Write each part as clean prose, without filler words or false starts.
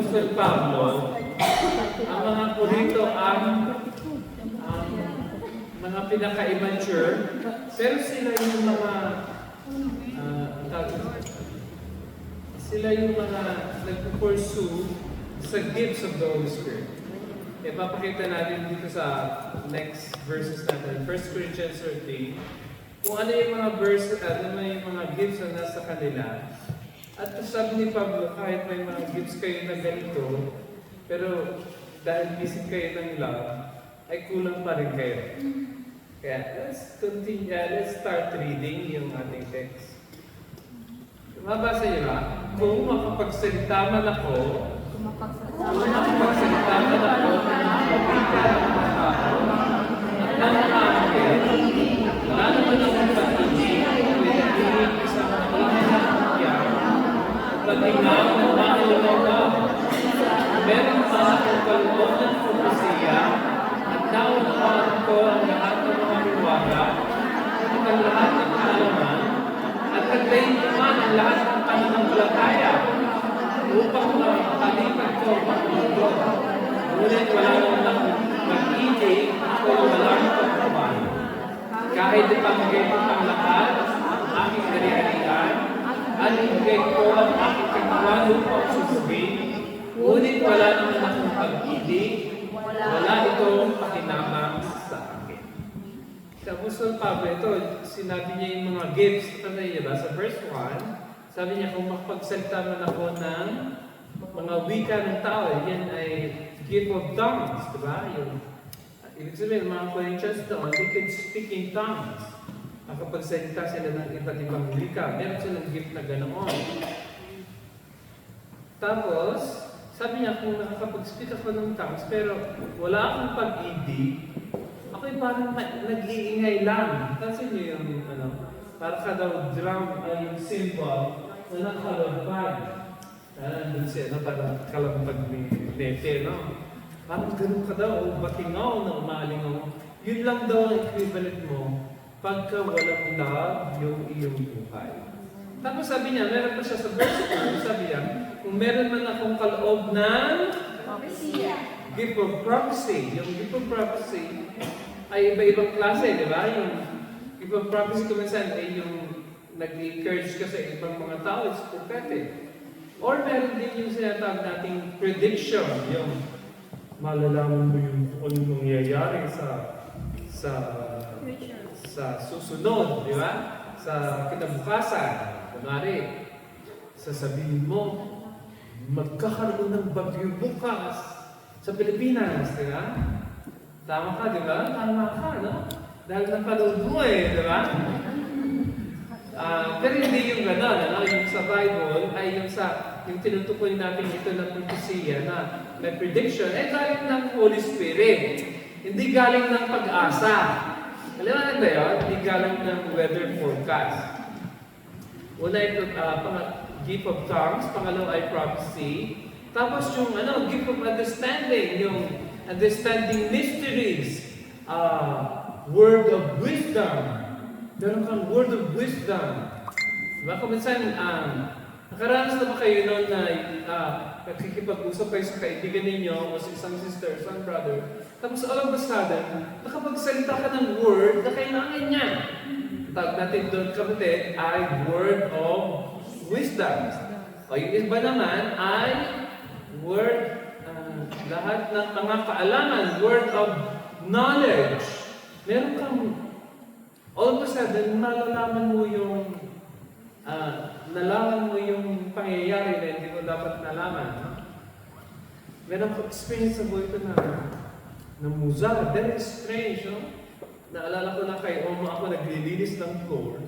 Apostol Pablo, ang mga Korinto ang mga pinaka-immature, pero sila yung mga sila yung mga nag-pursue sa gifts of the Holy Spirit. Ipapakita natin dito sa next verses natin, 1 Corinthians 13, kung ano yung mga verses, ano yung mga gifts na nasa kanila. At sabi ni Pablo, kahit may mga gifts kayo na ganito, pero dahil missing kayo ng love, ay kulang pa rin kayo. Kaya let's continue, let's start reading yung ating text. Mabasa niyo ba? Kung makapagsalita man ako, at ng akin, wala naman akong pag-ibig, pinag-ibig isang pagkakakya, pag-ingaw ng makilumaw. Meron pa akong kaloob ng propesiya, at naunawaan ko ang lahat ng mga liwaga, at ang lahat ng kaalaman, at nagdayin naman ang lahat ng pananampalataya, upang makalipat ko ang mundo. Ngunit wala naman akong mag-ibig o wala akong pagkabayo. Kahit ipamigay ko ang lahat, ang aking ari-arian, at ibigay ko ang aking katawan upang susubin, ngunit wala naman akong pag-ibig, wala itong pakinamang sa akin. Sa Apostol Pablo, ito, sinabi niya yung mga gifts, tanda niya ba? Sa verse 1, sabi niya, kung makapagsalita man ako ng mga wika ng tao, yan ay gift of tongues, di ba? Ibig sabihin, mga Corinthians doon, they could speak in tongues. Makapagsalita sila ng iba't ibang wika. Meron silang gift na ganoon. Tapos, sabi niya, kung nakakapag-speak ako ng tongues, pero wala akong pag-ibig, ako'y parang nag-iingay lang. Kasi niyo yung, para ka daw drum ay yung symbol na nakalagpag. Doon siya, parang kalampag ni Nete, no? Parang ganun ka daw, o batingaw na umalingaw. Yun lang daw ang equivalent mo pagka walang love yung iyong buhay. Tapos sabi niya, meron pa siya sa verse 2, sabi niya, kung meron man akong kaloob ng gift of prophecy. Yung gift of prophecy ay iba-ibang klase, di ba? Yung gift of prophecy kuminsan ay yung nag-encourage ka sa ibang mga tao, it's prophetic. Or meron din yung sinatawag nating prediction, yung malalaman mo yung anong mangyayari sa susunod, di ba? Sa kinabukasan, kunwari, sasabihin mo, magkakaroon ng bagyo bukas sa Pilipinas, di ba? Tama ka, di ba? Tama ka, no? Dahil napanood mo di ba? Pero hindi yung gano'n, yung sa Bible ay yung tinutukoy natin ito na propesiya na may prediction, galing ng Holy Spirit. Hindi galing ng pag-asa. Alam mo ba yun? Hindi galing ng weather forecast. Una ito, gift of tongues, pangalawa ay prophecy. Tapos yung gift of understanding, yung understanding mysteries, word of wisdom. Meron kang word of wisdom. Diba? Kung minsan, nakaranas na ba kayo noon na nakikipag-usap kayo sa kaibigan ninyo o sa isang sister, isang brother, tapos all of a sudden, nakapagsalita ka ng word na kailangan niya. Tawag natin doon, kapatid, ay word of wisdom. O yung iba naman ay word, lahat ng mga kaalaman, word of knowledge. Meron kang all of a sudden, nalaman mo yung pangyayari na hindi mo dapat nalaman. Meron ko experience sa buhay ko na muza, very strange, no? Naalala ko na kay Oma ako naglilinis ng floor.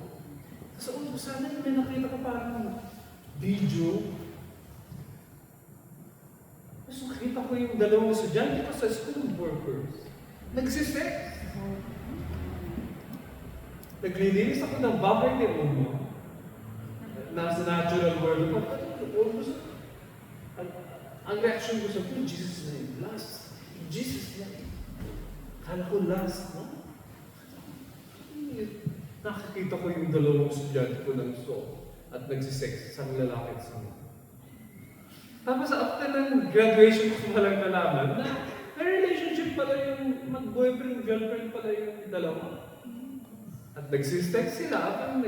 So, all of a sudden, may nakita ko parang video. Tapos nakita ko yung dalawang estudyante ko sa school workers. Nagsisex. Naglilinis ako ng baboy ni Umo. Nasa natural world ko. Ang reaction ko sa Jesus name, last. Jesus name. Kala ko last, no? Nakakita ko yung dalawang estudyante ko ng so at nagsisex sa lalaki at sa mga. Tapos after ng graduation ko palang nalaman na may relationship pala yung mag-boyfriend, girlfriend pala yung dalawa. At nagsistex sila at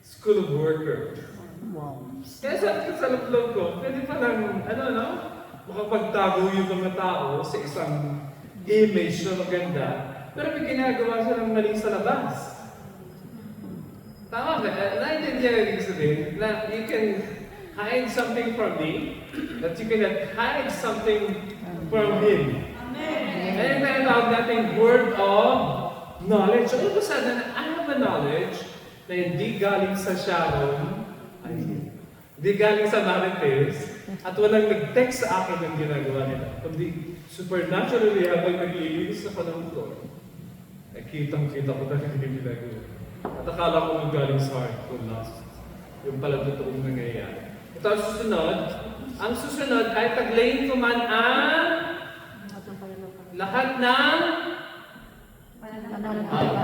school of worker. Wow. Kaya sabi ko sa loob ko, pwede palang, makapagtago yung mga tao sa isang image na maganda, pero may ginagawa silang mali sa labas. Tama ba? Naintindihan ko ibig sabihin na you can hide something from me, but you cannot hide something from Him. Amen. And yung tinatawag natin word of knowledge. So, ano sa na I have a knowledge na hindi galing sa Sharon, hindi galing sa Marites, at walang nag-text sa akin ng ginagawa nila. Kundi supernaturally habang naglilinis sa panahon ko, kitang-kita ko talaga yung ginagawa. At akala ko galing sa heart ko last. Yung pala totoong nangyayari. Ito ang susunod. Ang susunod ay taglayin ko man ang lahat ng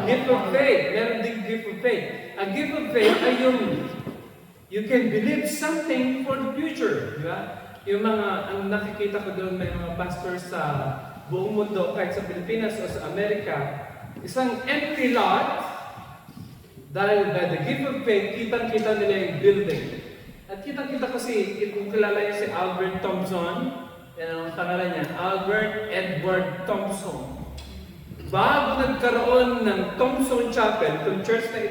gift of faith. Meron din gift of faith. Ang gift of faith ay yung you can believe something for the future. Di ba? Yung mga, ang nakikita ko doon, may mga pastors sa buong mundo, kahit sa Pilipinas o sa Amerika, isang empty lot, dahil by the gift of faith, kitang-kita nila yung building. At kitang-kita kasi, kung kilala niyo si Albert Thompson, yan ang pangalan niya, Albert Edward Thompson. Bago nagkaroon ng Thompson Chapel, itong church na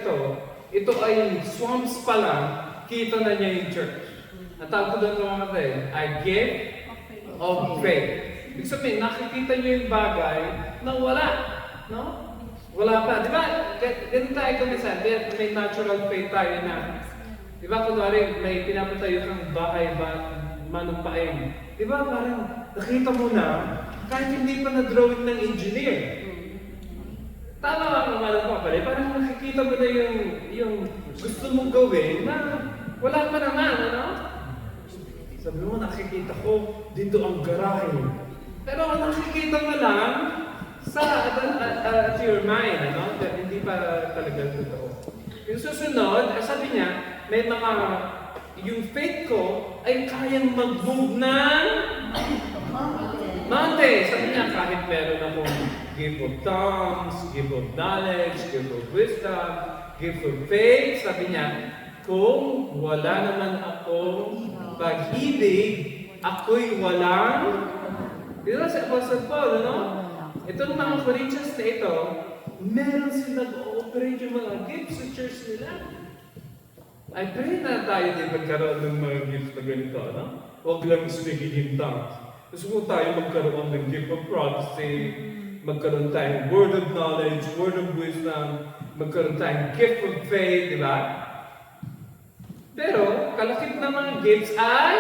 ito ay swamps pa lang, kita na niya yung church. Ang tawag ko doon mga kapatid, ay gift of faith. Ibig sabihin, nakikita niyo yung bagay na wala. No? Wala pa. Di ba? Ganun tayo kumisan. May natural faith tayo na. Di ba? Kunwari, may pinapatayo kang bahay ba manumpain. Di ba? Parang nakita mo na, kahit hindi pa na-drawing ng engineer. Tama ba ang malang pa pala? Parang nakikita mo na yung gusto mong gawin na wala pa naman, ano? Sabi mo, nakikita ko, dito ang garahe. Pero nakikita mo lang at your mind, ano? Hindi pa talaga totoo. Yung susunod, sabi niya, may mga, yung faith ko ay kayang mag-move ng mountain. Sabi niya, kahit meron akong gift of tongues, gift of knowledge, gift of wisdom, gift of faith, sabi niya, kung wala naman akong pag-ibig, ako'y walang. Dito si Apostle Paul, ano? Itong mga Corinthians na ito, meron silang nag-ooperate yung mga gifts sa church nila. I pray na tayo din magkaroon ng mga gifts na ganito, no? Huwag lang speaking in tongues. Gusto ko tayo magkaroon ng gift of prophecy, magkaroon tayong word of knowledge, word of wisdom, magkaroon tayong gift of faith, di ba? Pero, kalakip na mga gifts ay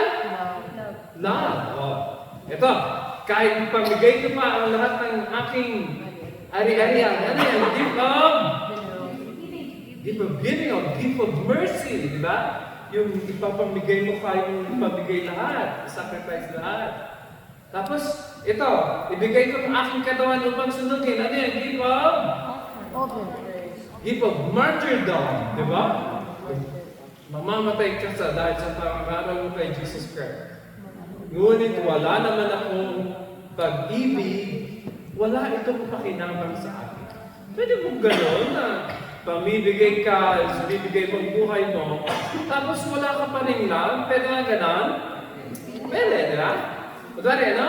love. Oh. Ito, kahit pamigay ko pa ang lahat ng aking ari-arian, ano yan? Gift of giving, gift of mercy, di ba? Yung ipapamigay mo kayong ipamigay lahat, sacrifice lahat. Tapos, ito, ibigay ko ang aking katawan upang sundugin. Ano yan? Gift of martyrdom, di ba? Mamamatay ka dahil sa pangaraw mo kay Jesus Christ. Ngunit wala naman akong pag-ibig, wala itong pakinabang sa akin. Pwede mo gano'n na pamibigay ka, bibigay mo ang buhay mo, tapos wala ka pa rin lang, pwede nga gano'n? Pwede, di ba? Kunwari, ano?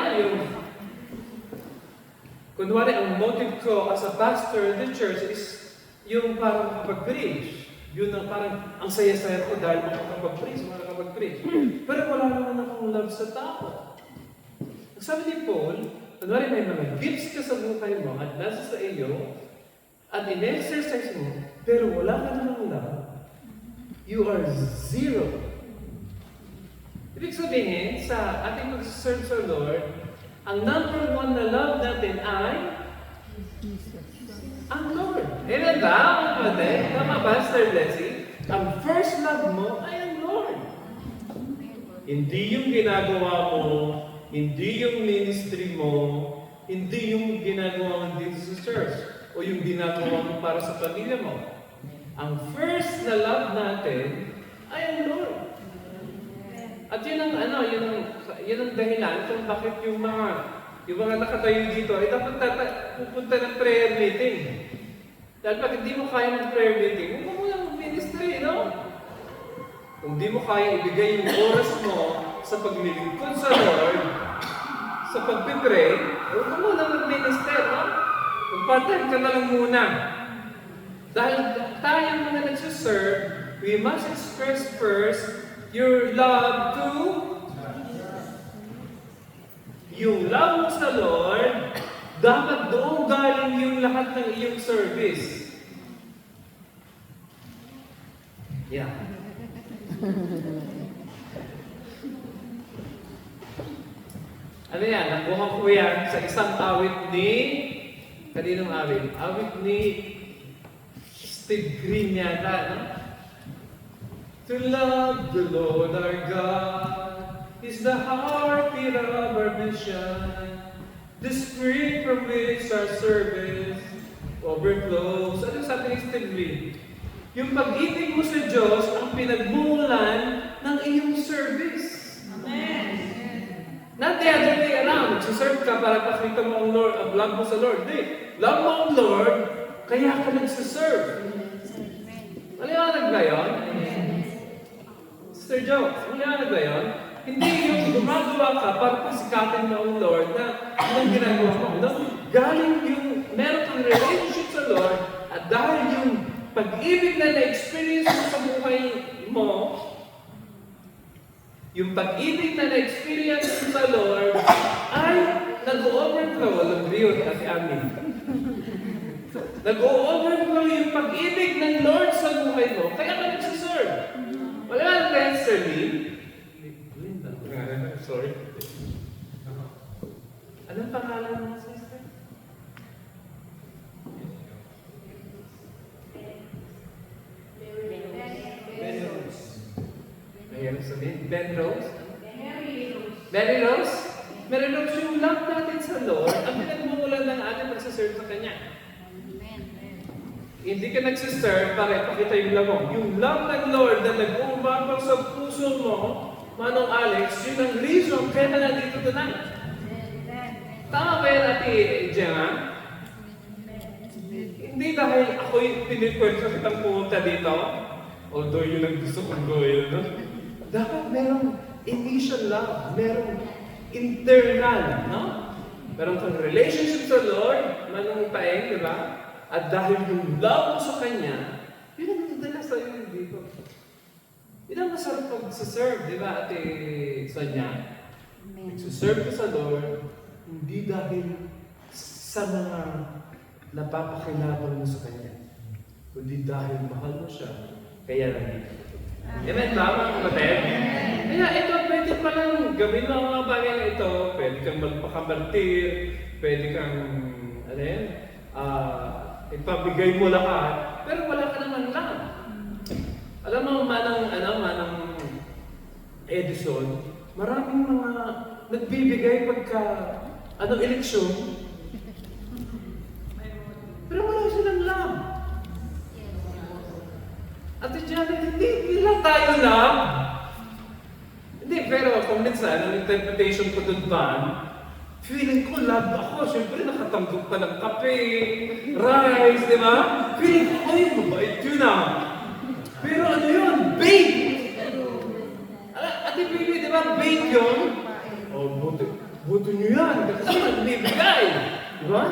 Kunwari, ang motive ko as a pastor in the church is yung parang kapag-preach. Yun ang parang, ang saya-saya ko dahil makakapag-preach. Pero wala naman akong love sa tao. Sabi ni Paul, kunwari may mga gifts ka sa buhay mo at nasa sa iyo, at in-exercise mo, pero wala ka namang love, you are zero. Ibig sabihin, sa ating mag-serve sa Lord, ang number one na love natin ay ang Lord. Amen ba? Tama ba, Sir Leslie? Ang first love mo ay ang Lord. Hindi yung ginagawa mo, hindi yung ministry mo, hindi yung ginagawa mo dito sa church, o yung ginagawa mo para sa pamilya mo. Ang first na love natin ay ang Lord. At yun ang dahilan kung bakit yung mga nakatayo dito ay dapat pupunta ng prayer meeting. Dahil pag hindi mo kaya ng prayer meeting, huwag mo muna mag-ministry, no? Kung hindi mo kaya ibigay yung oras mo sa paglilingkod sa Lord, sa pagpipray, huwag mo muna mag-minister, no? Mag-part-time ka na lang muna. Dahil tayong mga nagsiserve, we must express first your love to yung love mo sa Lord, dapat doon galing yung lahat ng iyong service. Yeah. Ano yan? Nakuha ko yan sa isang awit ni kaninong awit? Awit ni Steve Green yata, no? To love the Lord our God is the heartbeat of our mission, the spring from which our service overflows. Ano sabi ni Steve Green? Yung pag-ibig mo sa Diyos ang pinagmulan ng iyong service. Amen. Not the other way around. Nagsiserve ka para pakita mo ang Lord, ang love mo sa Lord. Hindi. Love mo ang Lord, kaya ka nagsiserve. Maliwanag ba yun? Sister Jo, maliwanag ba yun? Hindi yung gumagawa ka para pasikatin mo ang Lord na anong ginagawa mo. No? Galing yung meron kang relationship sa Lord at dahil yung pag-ibig na na-experience mo sa buhay mo, yung pag-ibig na na-experience mo sa Lord ay nag-overflow. Alam mo yun, Ate Ami. Nag-overflow yung pag-ibig ng Lord sa buhay mo. Kaya ka nagsiserve. Wala nga kaya, Sir Lee? Sorry. Anong pangalan mo, sister? Ben Rose. Mahirap sabihin. Ben Rose? Mary Rose? Mary Rose, yung love natin sa Lord, ang pinagmumulan ng ating pagsaserve sa Kanya. Hindi ka nagsiserve para ipakita yung love mo. Yung love ng Lord na nag-uumabang sa puso mo, Manong Alex, yun ang reason kaya ka nandito tonight. Tama ba yan, Ate Gemma? Hindi dahil ako'y pinipwerte kitang pumunta dito, although yun ang gusto kong gawin, no? Dapat merong initial love, merong internal, no? Meron kang relationship sa Lord, Manong Taeng, di ba? At dahil yung love mo sa Kanya, yun ang nadala sa iyo dito. Yun ang masarap pag-serve, di ba, Ate Sonia? Nagsiserve ka sa Lord, hindi dahil sa mga napapakilabang mo sa Kanya, kundi dahil mahal mo siya, kaya nandito. Amen ba, mga kapatid? Kaya ito, pwede palang gawin mo ang mga bagay na ito. Pwede kang magpakamartir, pwede kang, ipabigay mo lahat, pero wala ka naman lang. Alam mo, manang Edison, maraming mga nagbibigay pagka, eleksyon, pero wala silang love. At hindi lang tayo love. Hindi, pero kung minsan, ang interpretation ko doon ba, feeling ko love ako. Siyempre, nakatanggap ka ng kape, rice, di ba? Feeling ko, ay, mabait yun ah. Pero ano yun? Bake! Ate Bibi, di ba? Bake yun? Oh, buto nyo yan. Kasi nagbibigay. Di ba?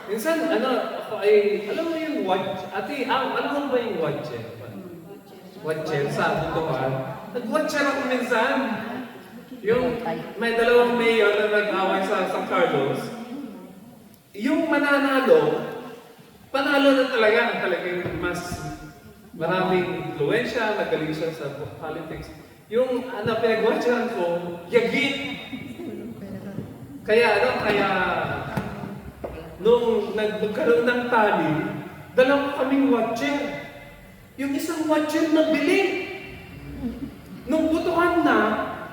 Minsan, ako ay, alam mo yung watch? Ate, alam mo ba yung watcher? Watcher sa butuhan. Nag-watcher ako minsan. Yung may dalawang mayor na nag-away sa San Carlos, yung mananalo, panalo na talaga. Talagang mas maraming influensya, nagaling siya sa politics. Yung pinag-watcheran ko, yagit. Kaya nung nagkaroon ng tali, dalawa kaming watcher. Yung isang watcher na bili. Nung butuhan na,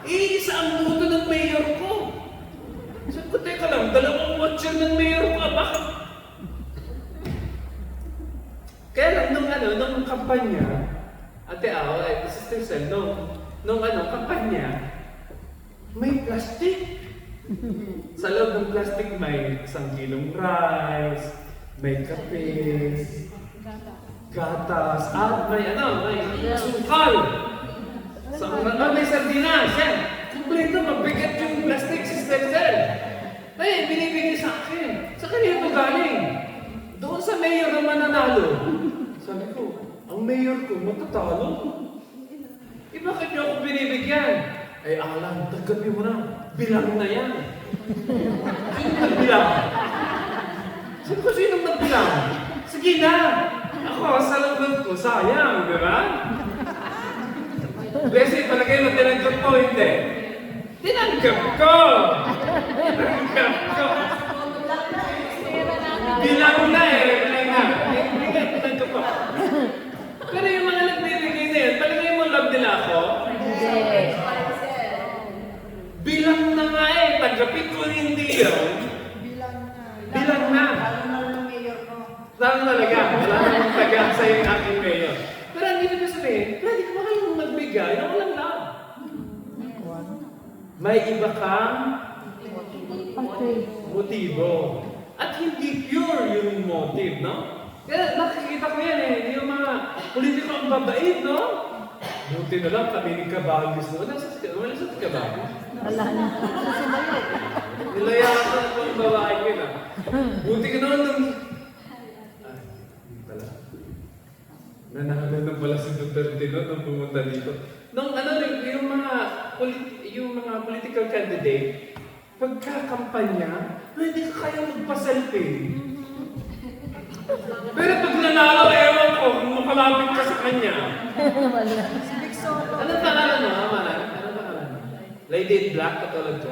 isa ang buto ng mayor ko. Sabi ko, teka lang, dalawang watcher ng mayor ko, bakit? Kaya lang, nung kampanya, Ate Sister Sel, nung kampanya, plastic. Sa loob ng plastic may 1 kilong rice, may kape, gatas, at may sukal. May sardinas, yan. Kompleto, mabigat yung plastic system sir. Ay, binibigay sa akin. Sa kanila ito galing. Doon sa mayor na mananalo. Sabi ko, ang mayor ko matatalo. Bakit niyo ako binibigyan? Ay, Alan, tagabi mo na. Bilang na yan. Sino nagbilang? Sabi ko, sinong nagbilang? Sige na. Ako, sa loob ko, sayang, di ba? Blessing, palagay mo, tinanggap ko, hindi. Tinanggap ko! Tinanggap ko! Bilang na eh, bilang na. Tinanggap ko. Pero yung mga nagbibigay na yun, palagay mo, love nila ako? Hindi. Bilang na nga eh, tanggapin ko hindi yun. Bilang na. Lalo talaga, wala namang taga sa yung aking mayor. Pero hindi na sabihin, pwede ko ba kayong magbigay na walang love? May iba kang motibo. At hindi pure yung motive, no? Kaya nakikita ko yan eh, yung mga politiko ang babait, no? Buti na lang kami ni Kabagis, no? Wala sa Kabagis? Wala na. Nilayaan ko na yung babae ko na. Buti ka naman nung... Hindi pala. Nanahalanan pala si Duterte no, nung pumunta dito. Nung yung mga political candidate, pagkakampanya, pwede ka kaya magpa-selfie. Pero pag nanalo, ewan ko, kung makalapit ka sa kanya. Wala. Anong pangalan mo, Amana? Anong pangalan mo? Lady in Black, katulad ko?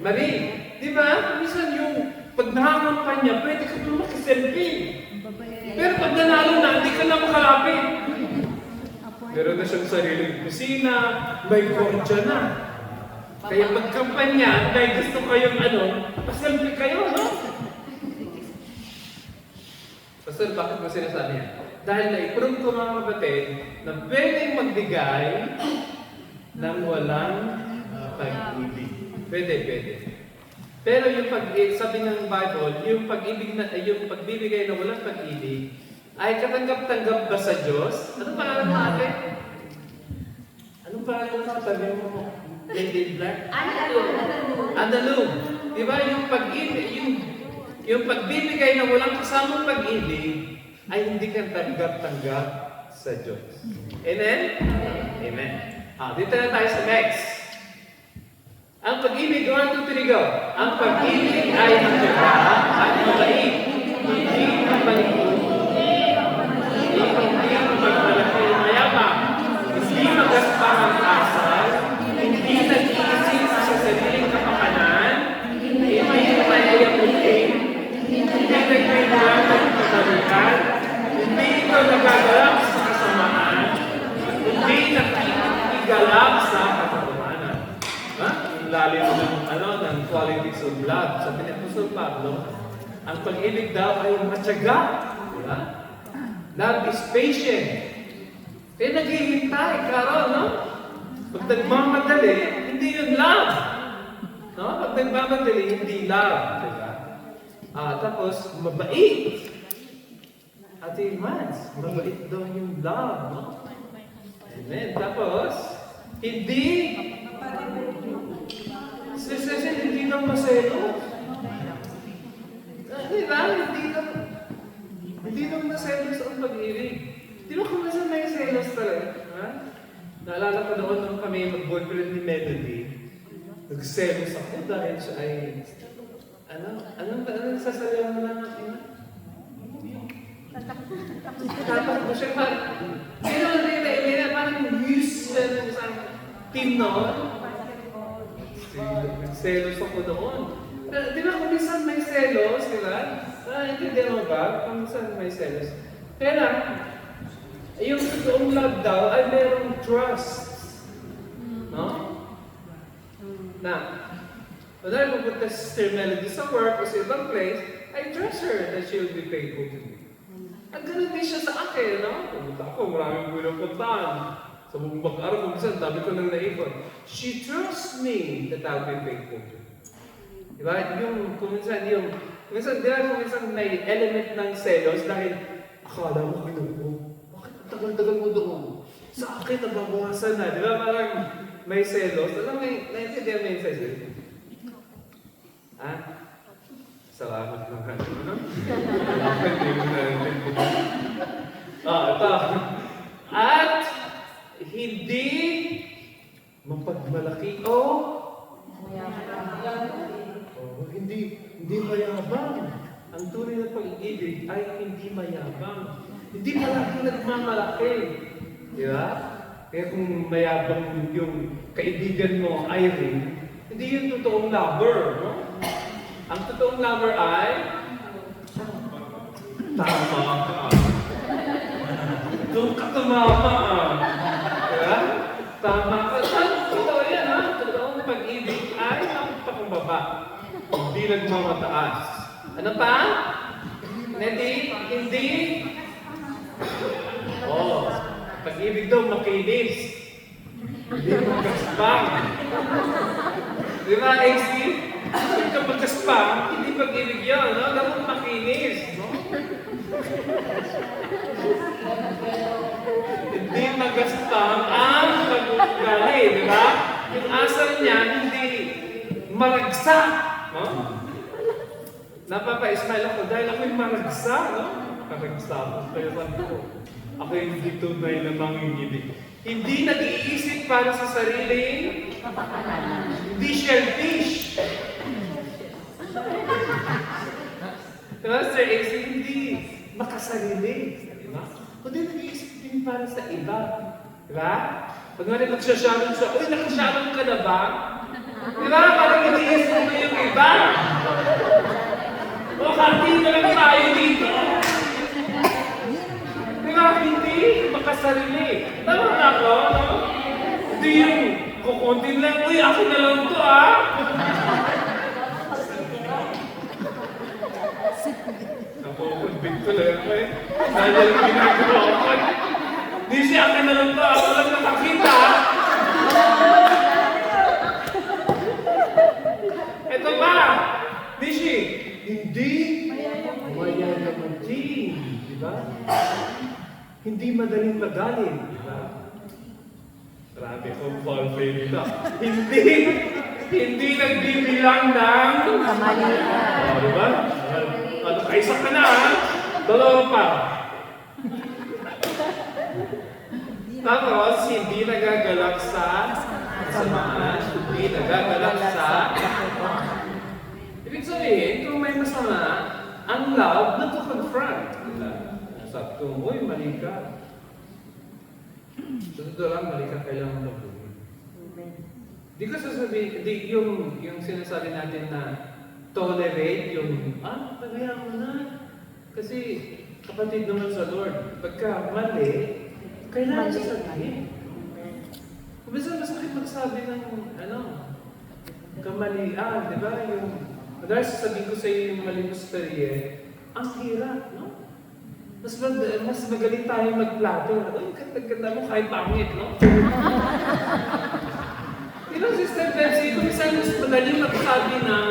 Marie. Di ba? Minsan yung pag nakakampanya, pwede ka doon makiselfie. Pero pag nanalo na, hindi ka na makalapit. Meron na siyang sariling kusina, may kordya na. Kaya pagkampanya, dahil gusto kayong paselfie kayo, no? Pastor, bakit mo sinasabi yan? Dahil na-prove ko mga kapatid na pwedeng magbigay ng walang pag-ibig. Pwede. Pero yung sabi ng Bible, yung pagbibigay na walang pag-ibig, ay katanggap-tanggap ba sa Diyos? Anong pangalan natin? Anong pangalan mo? Sabi mo, Lady Black? Andalum. Di ba yung pag-ibig, yung pagbibigay na walang kasamang pag-ibig, ay hindi ka tanggap-tanggap sa Diyos. Amen? Amen. Dito na tayo sa next. Ang pag-ibig, 1, 2, 3, go. Ang pag-ibig ay magtyaga at mabait. Hindi ang malikot. Hindi ang magmalaki mayabang. Hindi magaspang ang asal. Hindi nag-iisip sa sariling kapakanan. Hindi mayayamutin. Hindi nagbibilang ng katalukan. Hindi ito nagagalak sa kasamaan. Hindi nakikigalak sa katotohanan. Yung lalim ng qualities of love. Sabi ni Apostol Pablo, ang pag-ibig daw ay matyaga. Diba? Love is patient. Kaya naghihintay, Carol, no? Pag nagmamadali, hindi yun love. No? Pag nagmamadali, hindi love. Diba? Tapos, mabait. At Mans, mabait daw yung love, no? Amen. Tapos, hindi daw maselos. Diba? Hindi daw maselos ang pag-ibig. Di ba kung nasa may selos talaga? Ha? Naalala ko noon nung kami mag-boyfriend ni Melody, nag-selos ako dahil siya ay... Anong sasabihan mo lang natin? Tapos ko siya parang... Parang news ng isang team noon. Nag-selos ako noon. Di ba kung minsan may selos, di ba? Intindihan mo ba? Kung minsan may selos. Kaya lang, yung totoong love daw ay merong trust. No? Na, wala pupunta si Sister Melody sa work o sa ibang place, I trust her that she will be faithful to me. At ganun din siya sa akin, no? Pumunta ako, maraming pinupuntahan. Sa buong araw, minsan, dami ko nang naipon. She trusts me that I'll be faithful to her. Diba? Kuminsan, di ba, kuminsan may element ng selos dahil akala mo, bakit ang tagal-tagal mo doon? Sa akin, nababawasan na. Di ba? Parang may selos. Alam mo, naintindihan mo yung selos? Ha? Salamat naman. Hindi mo naintindihan. Ito. At hindi mapagmalaki o hindi mayabang. Ang tunay na pag-ibig ay hindi mayabang. Hindi malaki nagmamalaki. Di ba? Kaya kung mayabang yung kaibigan mo, Irene, hindi yung totoong lover. No? Ang totoong lover ay tama ka. Doon ka tumama. Diba? Tama ka. Totoo yan, ha? Totoong pag-ibig ay napakakumbaba. Hindi nagmamataas. Ano pa? Hindi. Pag-ibig daw makinis. Hindi magkaspang. Di ba, AC? Kung ka magkaspang, hindi pag-ibig yun, no? Dapat makinis, no? Hindi magaspang ang pag-ugali, di ba? Yung asal niya, hindi maragsa, no? Napapa-smile ako dahil ako'y maragsa, no? Maragsa ako. Kaya sabi ko, ako'y hindi tunay na mangingibig. Hindi nag-iisip para sa sarili. Hindi shellfish. Diba, Sir AC, hindi makasarili. Diba? Kundi nag-iisip din para sa iba. Diba? Pag nga rin magsasharon siya, uy, nakasharon ka na ba? Diba? Parang nag-iisip mo yung iba. O, hati na lang tayo dito. Diba? Hindi makasarili. Tama na ako, no? Hindi yung kukuntin lang, uy, akin na lang to, ah. Nakukunbit ko lang ako eh. Dahil yung ginagawa ko. Hindi siya akin na lang to, ako lang nakakita. Ito ba? Nishi, hindi mayayaman din. Diba? Hindi madaling magalit. Diba? Grabe kong Paul Ferreira. Hindi nagbibilang ng kamalian. Diba? Kaisa ka na, ha? Dalawa pa. Tapos, hindi nagagalak sa kasamaan. Hindi nagagalak sa ibig sabihin, kung may masama, ang love nagko-confront. Sabi ko, uy, mali ka. Sunod lang, mali ka, kailangan mabuhin. Di ko sasabihin, yung sinasabi natin na tolerate yung, pagayaan mo na. Kasi kapatid naman sa Lord, pagka mali, kailangan sasabihin. Kumisa masakit magsabi ng, kamalian, di ba? Dahil sasabihin ko sa iyo yung mali mo sa periye, ang hirap, no? Mas magaling tayo magplato. Uy, ganda mo kahit pangit, no? Sister Betsy, kung isang mas madaling magsabi ng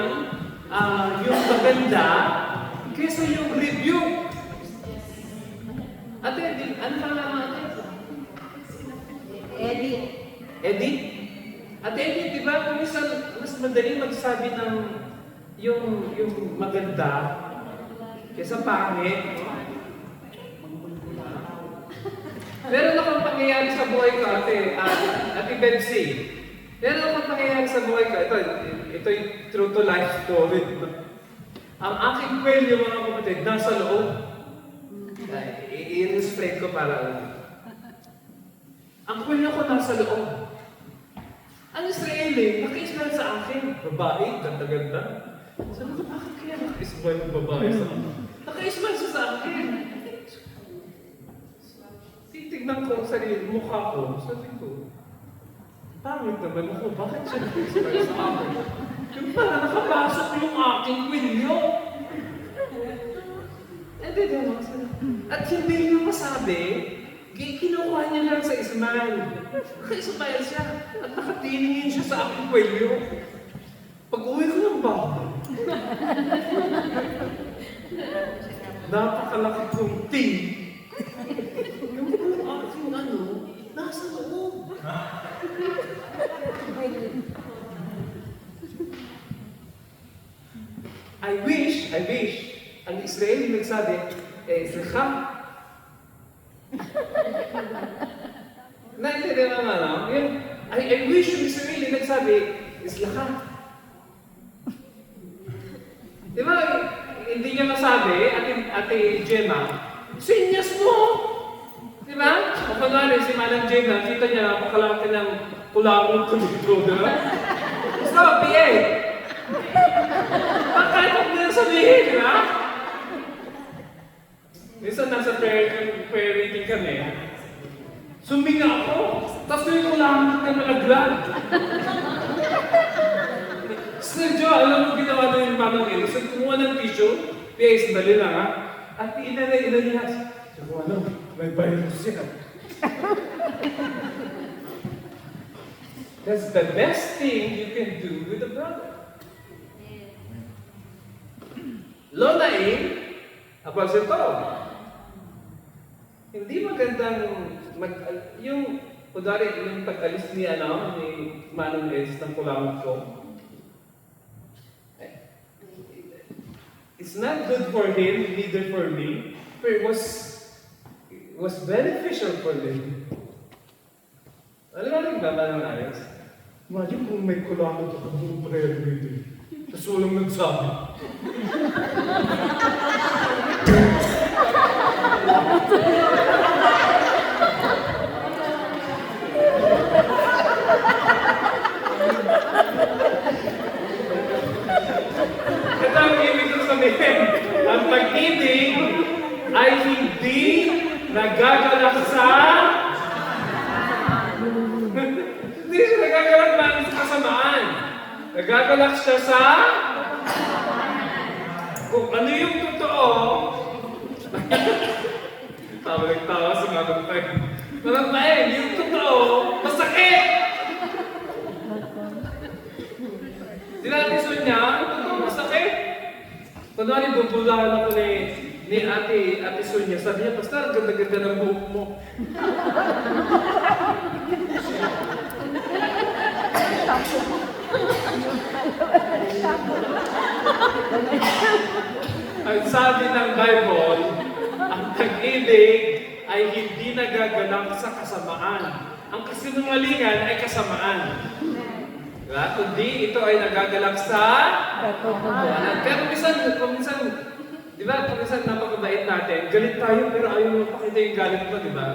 yung maganda kaysa yung review. Ate, ano pa lang ate? Edit? Ate Edit, di ba? Kung isang mas madaling magsabi ng yung maganda kaysa pangit, no? Meron akong pangyayari sa buhay ko, Ate Betsy. Meron akong pangyayari sa buhay ko. Ito yung true to life story. Ang aking kwelyo, mga kapatid, nasa loob. I-illustrate ko para ang kwelyo ko nasa loob. Ang Israeli, naka-ismail sa akin. Babae, ganda-ganda. Sabi ko, bakit kaya naka-ismail ng babae sa akin? Naka-ismail siya sa akin. Titignan ko ang sarili, mukha ko. Sabi ko, pangit naman ako, bakit siya naka-ismail sa akin? Yung pala nakapasok yung aking kwelyo. At hindi niyo masabi Kinukuha niya lang sa Ismael. Naka-Ismael siya. At nakatiningin siya sa aking kwelyo. Pag-uwi ko ng bahay, napakalaki kong tea. Yung aking nasa loob. I wish, ang Israeli nagsabi, Slicha. Naintindihan mo na, I wish yung Israeli nagsabi, Slicha. Di ba, hindi niya masabi, Ate Gemma, sinyas mo! Di ba? O kunwari, si Madam Gemma, kita niya, napakalaki ng kulangon ko dito, di ba? Stop, PA! Bakit ako nila sabihin, di ba? Minsan nasa prayer meeting kami, suminga ako, tapos yung kulangon na malaglag. Sir Joe, alam mo ginawa na yung mamang ito. So, kumuha ng tissue, PA, sandali lang ha. At inanay niya. So, may virus siya. That's the best thing you can do with a brother. Lona A, apal sa ito. Hindi magandang yung pag-alis ni Manong Eds ng kulangot ko. It's not good for him, neither for me, but it was beneficial for them. Alam mo rin ba ng ayos? Imagine kung may kulangot ako ng prayer meeting. Tapos walang nagsabi. Ito ang ibig ko sabihin. Ang pag-ibig ay hindi nagagalak sa... Hindi siya nagagalak lang sa kasamaan. Nagagalak siya sa... Kung ano yung totoo... Tawa sa mga kapag. Mga yung totoo, masakit! Dinatisun niya, ang totoo masakit. Kunwari, bubulahan ako ni Ate Sonia. Sabi niya, Pastor, ganda-ganda ng buhok mo. Ang sabi ng Bible, ang pag-ibig ay hindi nagaganap sa kasamaan. Ang kasinungalingan ay kasamaan. Diba? Kundi ito ay nagagalak sa katotohanan. Pero minsan, di ba, minsan napakabait natin, galit tayo pero ayaw mo pakita yung galit mo, di ba?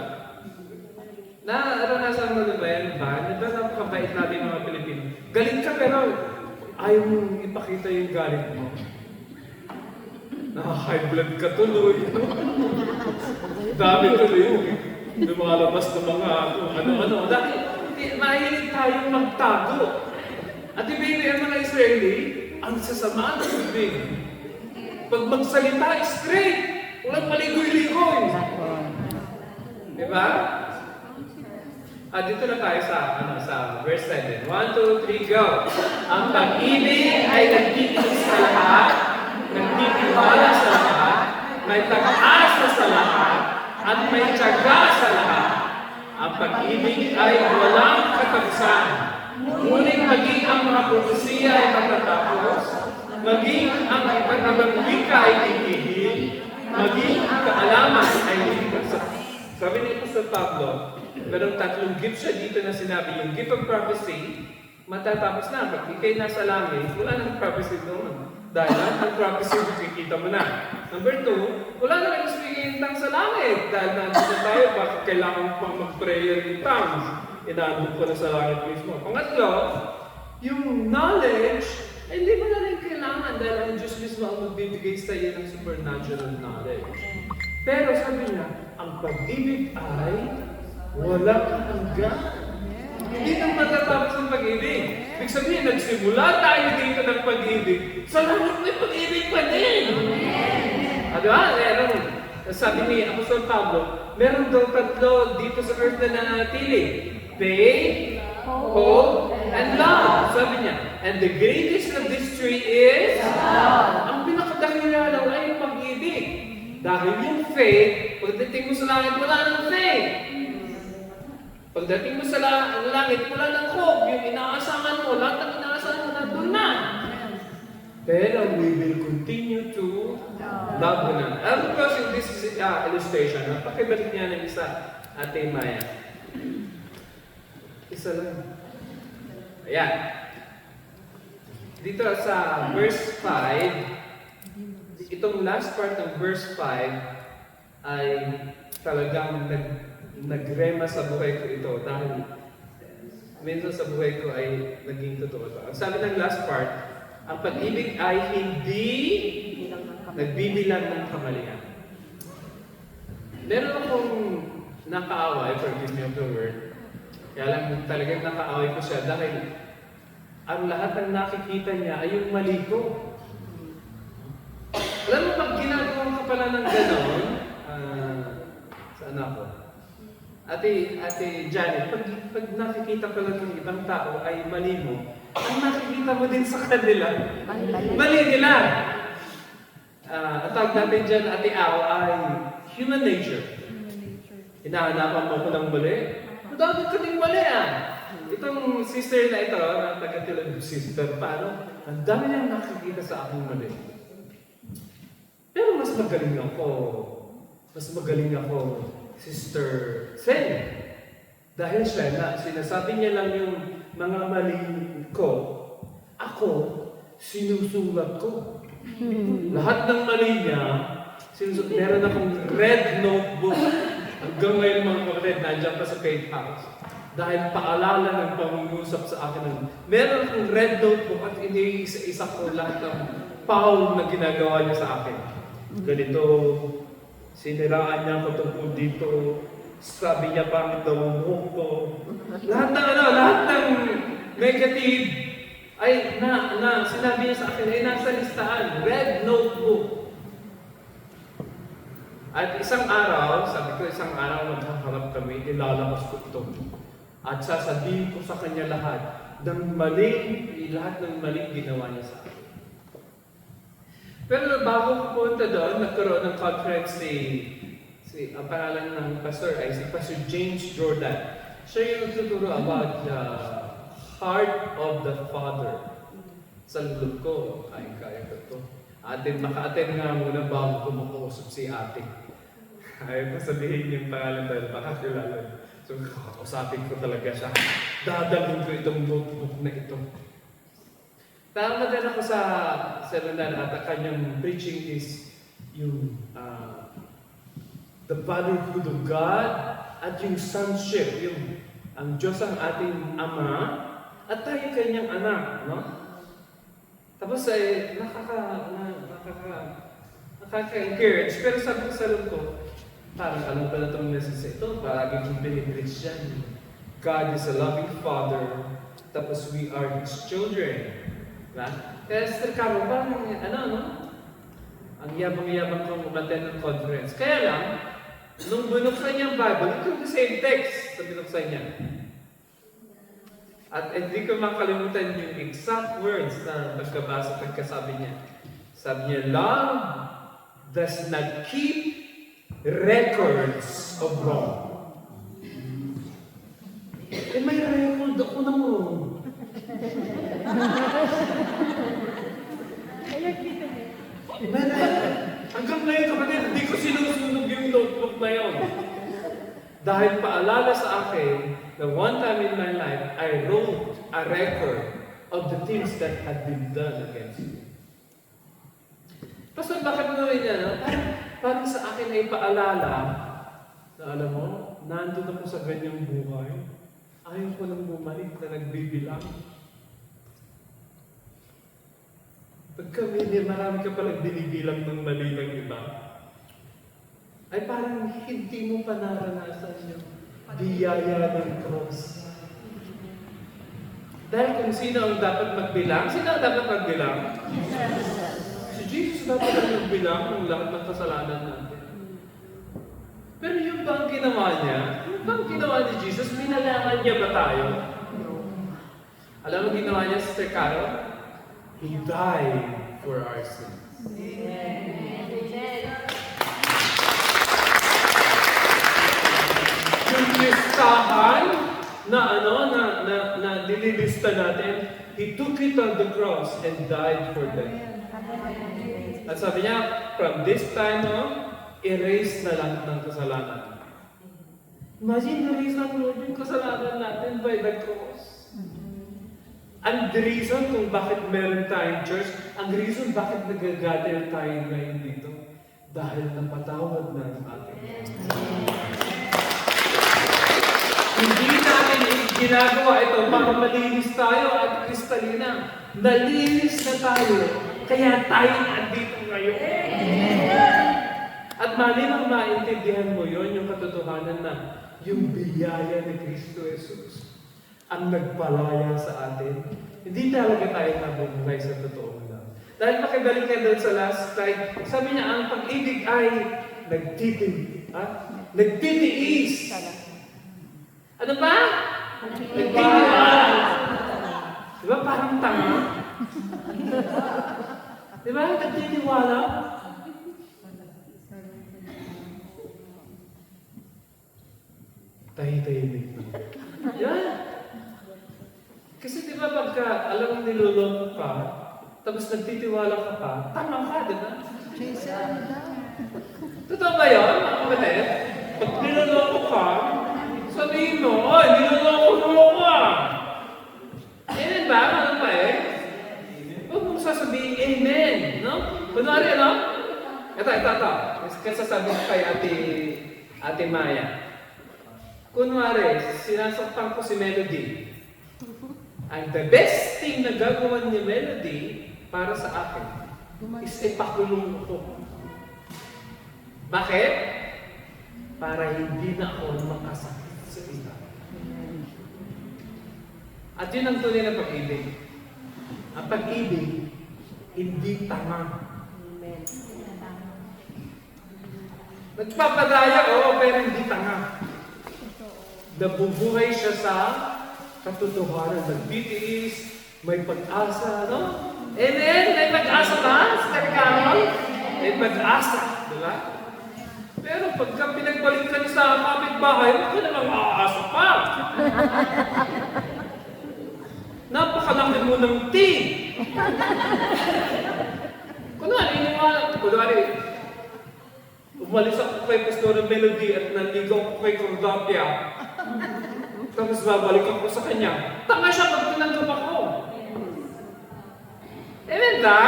Naranasan mo ba yan ba? Di ba napakabait natin mga Pilipino? Galit ka pero ayaw mo ipakita yung galit mo. High blood ka tuloy. Dami tuloy yung lumalabas ng mga ano-ano. Dahil mahilig tayong magtago. At ibigay ang mga Israeli, ang sasama ng tubig. Pag magsalita, straight. Walang maligoy-ligoy. Diba? At dito na tayo sa verse 7. 1, 2, 3, go! Ang pag-ibig ay nagtitis sa lahat, nagtitiwala sa lahat, may pag-asa sa lahat, at may tiyaga sa lahat. Ang pag-ibig ay walang katapusan. Ngunit maging ang mga propesiya ay matatapos, maging ang iba't wika ay titigil, maging ang kaalaman ay liligtas. Sabi ni Pastor Pablo, merong tatlong gift siya dito na sinabi, yung gift of prophecy, matatapos na. Pag ikay nasa langit, wala nang prophecy noon. Dahil ang prophecy, makikita mo na. Number 2, wala na rin speaking in tongues sa langit. Dahil nandito tayo, bakit kailangan pang mag-prayer in tongues? Inaabot ko na sa langit mismo. Pangatlo, yung knowledge, ay hindi mo na rin kailangan dahil ang Diyos mismo ang magbibigay sa iyo ng supernatural knowledge. Pero sabi niya, ang pag-ibig ay walang hanggan. Hindi nang matatapos ang pag-ibig. Ibig sabihin, nagsimula tayo dito ng pag-ibig. Sa langit may pag-ibig pa din. Diba? Sabi ni Apostol Pablo, meron daw tatlo dito sa earth na nanatili. Faith, hope, and love. Sabi niya, and the greatest of these three is ang pinakadakila daw ay yung pag-ibig. Dahil yung faith, pagdating mo sa langit, wala ng faith. Pagdating mo sa langit, wala ng hope. Yung inaasahan mo, lahat ng inaasahan mo, nandun na. Pero we will continue to love one another. I'm closing this illustration. Pakibalik niya ng isa, Ate Maya. Isa lang. Ayan. Dito sa verse 5, itong last part ng verse 5 ay talagang nagrema sa buhay ko ito dahil minsan sa buhay ko ay naging totoo ito. Ang sabi ng last part, ang pag-ibig ay hindi nagbibilang ng kamalian. Meron akong nakaaway, forgive me of the word, kaya lang talagang nakaaway ko siya dahil ang lahat ng nakikita niya ay yung mali ko. Alam mo, pag ginagawa ka pala ng gano'n, saan ako? Ate Janet, pag nakikita pala ng ibang tao ay mali mo, ang nakikita mo din sa kanila, mali nila. Ang tawag natin dyan, Ate Ao, ay human nature. Hinahanapan mo ko ng mali. Madami ka din mali Itong sister na ito, na taga-tilag sister, paano? Ang dami niyang nakikita sa aking mali. Pero mas magaling ako, Sister Sen. Dahil siya na, sinasabi niya lang yung mga mali ko, ako, sinusulat ko. Lahat ng mali niya, meron akong red notebook. Hanggang ngayon mga kapatid, nandiyan pa sa Faith House. Dahil paalala ng pangungusap sa akin, meron akong red notebook at iniisa-isa ko lahat ng foul na ginagawa niya sa akin. Ganito, siniraan niya ako tungkol dito, sabi niya pangit daw ang buhok ko. Lahat ng negative ay sinabi niya sa akin ay nasa listahan, red notebook. At isang araw, maghaharap kami, ilalabas ko ito. At sasabihin ko sa kanya lahat ng lahat ng maling ginawa niya sa akin. Pero bago ko punta doon, nagkaroon ng conference ang pangalan ng pastor ay si Pastor James Jordan. Siya yung nagtuturo about the heart of the Father. Sa loob ko, kaya ko ito. Maka-attend nga muna bago ko makausap si ate. Ayaw ko sabihin yung pangalan dahil baka kilala. So, kakausapin ko talaga siya. Dadalhin ko itong notebook na ito. Tama din ako sa seminar at kanyang preaching is yung the fatherhood of God at yung sonship, yung ang Diyos ang ating Ama at tayo kanyang anak, no? Tapos ay nakaka-encourage, pero sabi ko sa loob ko, parang alam pa na itong message ito, palagi kong pinipreach yan. God is a loving Father, tapos we are His children. Diba? Kaya Sister Caro, parang ang yabang-yabang kong umattend ng conference. Kaya lang, nung binuksan niya ang Bible, ito yung same text na binuksan niya. At hindi ko makalimutan yung exact words na pagkasabi niya. Sabi niya, love does not keep records of wrong. May record ako ng wrong. Hanggang ngayon kapatid, hindi ko sinusunog yung notebook na yun. Dahil paalala sa akin na one time in my life, I wrote a record of the things that had been done against me. Pastor, bakit mo rin yan? Parang sa akin ay paalala na alam mo, nandun ako sa ganyang buhay. Ayaw ko nang bumalik na nagbibilang. Pagka marami ka palang binibilang ng mali ng iba, ay parang hindi mo pa naranasan yung biyaya ng cross. Dahil kung sino ang dapat magbilang, sino ang dapat magbilang? Si Jesus dapat ang magbilang ng lahat ng kasalanan natin. Pero yung bang ginawa niya, yung bang ginawa ni Jesus, minalaman niya ba tayo? Alam mo ginawa niya, Sister Carol? He died for our sins. Yung listahan na nililista natin, He took it on the cross and died for them. At sabi niya, from this time on, erase na lahat ng kasalanan. Imagine, erase ng Lord yung kasalanan natin by the cross. And the reason kung bakit meron tayong church, ang reason bakit nag-gather tayo ngayon dito, dahil napatawad na ng ating Hindi natin ginagawa ito para malinis tayo at kristalina. Nalinis na tayo, kaya tayo nandito ngayon. At malimang maintindihan mo yon yung katotohanan na yung biyaya ni Kristo Jesus ang nagpalaya sa atin. Hindi talaga tayo nabubuhay sa totoo lang. Dahil makibalik na doon sa last slide, sabi niya, ang pag-ibig ay nagtitiis. Ano ba? Nagtitiwala. Diba parang tanga? Diba? Nagtitiwala. Tahi-tahimik na. Yan. Kasi di ba pagka alam niloloko ka, tapos nagtitiwala ka pa, tama ka, di ba? Totoo ba yun, mga kapatid? Pag niloloko ka, sabihin mo, oh, niloloko mo ka. Amen ba? Ano ba eh? Huwag mong sasabihin, amen. No? Kunwari, no? Ito. Kasi sasabihin ko kay Ate Maya. Kunwari, sinasaktan ko si Melody. And the best thing na gagawa ni Melody para sa akin is ipakulong ko. Bakit? Para hindi na ako makasakit sa iba. At yun ang tunay na pag-ibig. Ang pag-ibig, hindi tama. Nagpapadaya, oo, pero hindi tanga. Nabubuhay siya sa katotohanan. Nagtitiis, may pag-asa, no? Amen? May pag-asa ba? Sister Carol? May pag-asa, di ba? Pero pagka pinagbalik ka sa kapitbahay, huwag ka namang aasa pa. Napakalaki mo ng tea. Kunwari, umalis ako kay Pastor Melody at naligaw ko kay Cordapia. Tapos babalik ako sa kanya. Tanga siya pag tinanggap ako. Amen ba?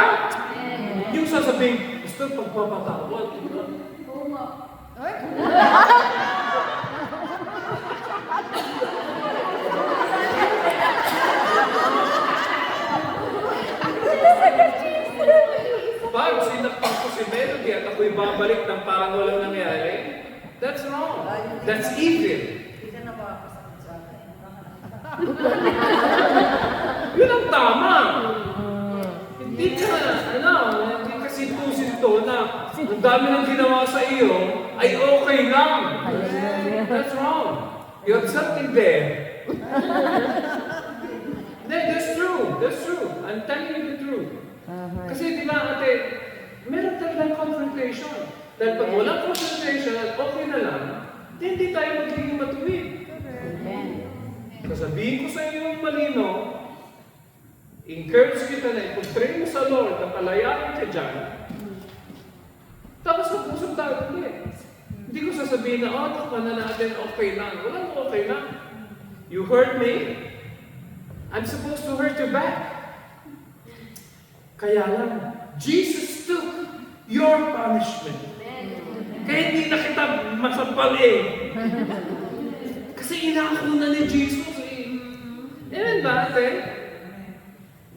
Yung sasabihin, Pastor, pagpapatawad. Pag sinakpan ko si Melody at ako'y babalik ng parang walang nangyari, that's wrong. That's evil. Yun ang tama. Hindi ka sinto-sinto na ang dami ng ginawa sa iyo ay okay lang. That's wrong. You have something there. That's true. That's true. I'm telling you the truth. Kasi di ba ate, meron talagang confrontation. Dahil pag walang confrontation at okay na lang, hindi tayo magiging matuwid. Sasabihin ko sa iyo yung malino, encourage kita na ipag-pray mo sa Lord na palayain ka dyan, tapos mag-usap tayo ulit. Hindi ko sasabihin na, takpan na natin, okay lang. Walang okay lang. You hurt me, I'm supposed to hurt you back. Kaya lang, Jesus took your punishment. Kaya hindi na kita masampal eh. Kasi inako na ni Jesus eh. Amen ba, ate?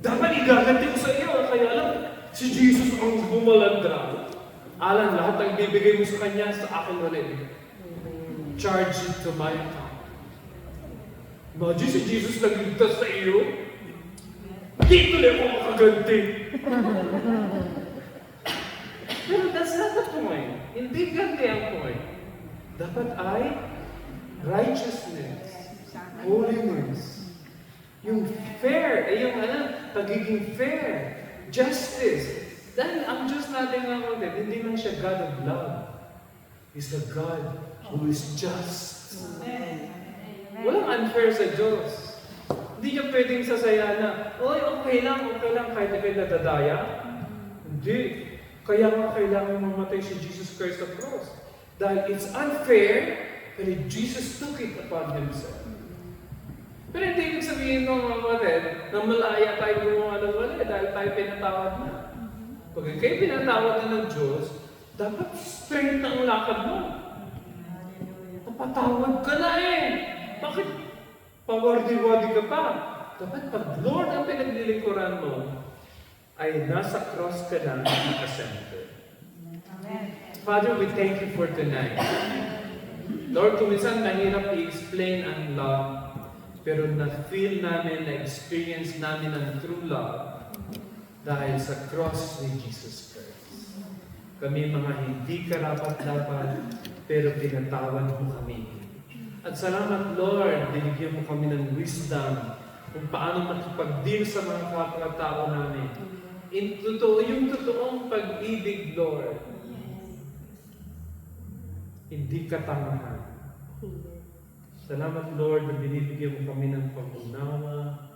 Dapat igaganti ko sa iyo. Kaya lang, si Jesus ang bumalandra. Alam, lahat ang bibigay mo sa Kanya, sa akin ulit. Charge it to my account. Imagine si Jesus nagligtas sa iyo. Dito lang ako makaganti. Pero that's not the point. Hindi ganti ang point. dapat ay righteousness, holiness, yung fair, yung pagiging fair, justice. Dahil ang Diyos natin nga kapatid, hindi lang siya God of love. He's a God who is just. Walang unfair sa Diyos. Hindi niya pwedeng sasaya na, oy, okay lang, kahit ikay nadadaya. Hindi. Kaya nga kailangan mamatay si Jesus Christ sa cross. Dahil it's unfair, pero Jesus took it upon Himself. Pero hindi ibig sabihin ng mga kapatid na malaya tayo gumawa ng mali dahil tayo pinatawad na. Pag kayo pinatawad na ng Diyos, dapat strength ang lakad mo. Napatawad ka na eh. Bakit pawardi-wadi ka pa? Dapat pag Lord ang pinaglilingkuran mo, ay nasa cross ka na nakasenter. Father, we thank you for tonight. Lord, kung minsan mahirap i-explain ang love, pero na-feel namin, na-experience namin ang true love dahil sa cross ni Jesus Christ. Kami mga hindi karapat-dapat, pero pinatawad mo kami. At salamat, Lord, binigyan mo kami ng wisdom kung paano makipag-deal sa mga kapwa-tao namin. Yung totoong pag-ibig, Lord, hindi katangahan. Salamat, Lord, na binibigyan mo kami ng pag-unawa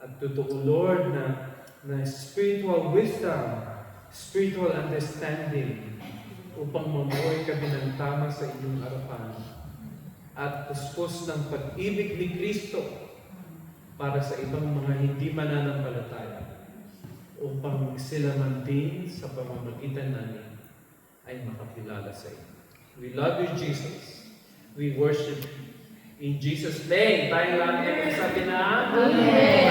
at totoo, Lord, na spiritual wisdom, spiritual understanding upang mamuhay kami ng tama sa inyong harapan at puspos ng pag-ibig ni Kristo para sa ibang mga hindi mananampalataya upang sila man din sa pamamagitan namin ay makakilala sa iyo. We love you, Jesus. We worship you. In Jesus' name, tayo lang ay sabi na, Amen.